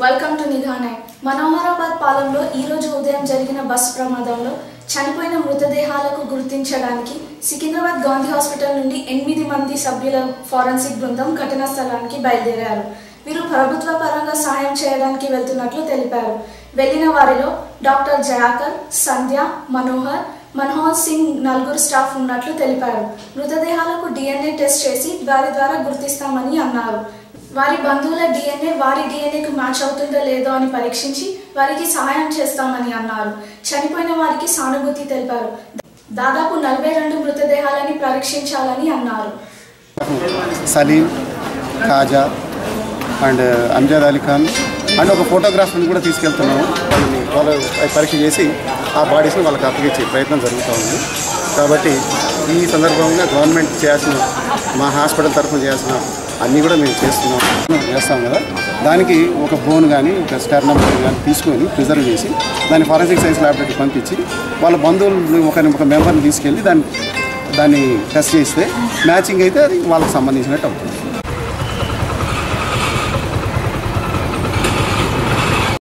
Welcome to నిఘానే. మనోహరాబాద్ పాలెంలో ఈ రోజు ఉదయం జరిగిన బస్సు ప్రమాదంలో చనిపోయిన మృతదేహాలకు గుర్తించడానికి సికింద్రాబాద్ గాంధీ హాస్పిటల్ నుండి 8 మంది సభ్యుల ఫోరెన్సిక్ బృందం ఘటనా స్థలానికి బయలుదేరారు. వీరు ప్రభుత్వ పరంగా సహాయం చేయడానికి వెళ్తున్నట్లు తెలిపారు. వెళ్లిన వారిలో డాక్టర్ జయాకర్, సంధ్య, మనోహర్ సింగ్ నలుగురు స్టాఫ్ ఉన్నట్లు తెలిపారు. మృతదేహాలకు DNA టెస్ట్ చేసి వారి ద్వారా గుర్తిస్తామని అన్నారు. వారి బంధువుల DNA వారి DNAకు మ్యాచ్ అవుతుందో లేదో అని పరీక్షించి వారికి సహాయం చేస్తామని అన్నారు. చనిపోయిన వారికి సానుభూతి తెలిపారు. దాదాపు 42 మృతదేహాలని పరీక్షించాలని అన్నారు. సలీం, ఖాజా అండ్ అంజద్ అలీ ఖాన్ అండ్ ఒక ఫోటోగ్రాఫర్ని కూడా తీసుకెళ్తున్నాము. వాళ్ళు పరీక్ష చేసి ఆ బాడీస్ని వాళ్ళకి అప్పగించే ప్రయత్నం జరుగుతూ ఉంది. కాబట్టి ఈ సందర్భంగా గవర్నమెంట్ చేయాల్సిన, మా హాస్పిటల్ తరఫున చేయాల్సిన అన్నీ కూడా మేము చేస్తాం కదా. దానికి ఒక బోన్ కానీ ఒక స్టెర్నమ్ కానీ తీసుకొని ప్రిజర్వ్ చేసి దాన్ని ఫారెన్సిక్ సైన్స్ ల్యాబొరేటరీకి పంపించి వాళ్ళ బంధువులు ఒక మెంబర్ని తీసుకెళ్ళి దాన్ని టెస్ట్ చేస్తే మ్యాచింగ్ అయితే అది వాళ్ళకి సంబంధించినట్టు అవుతుంది.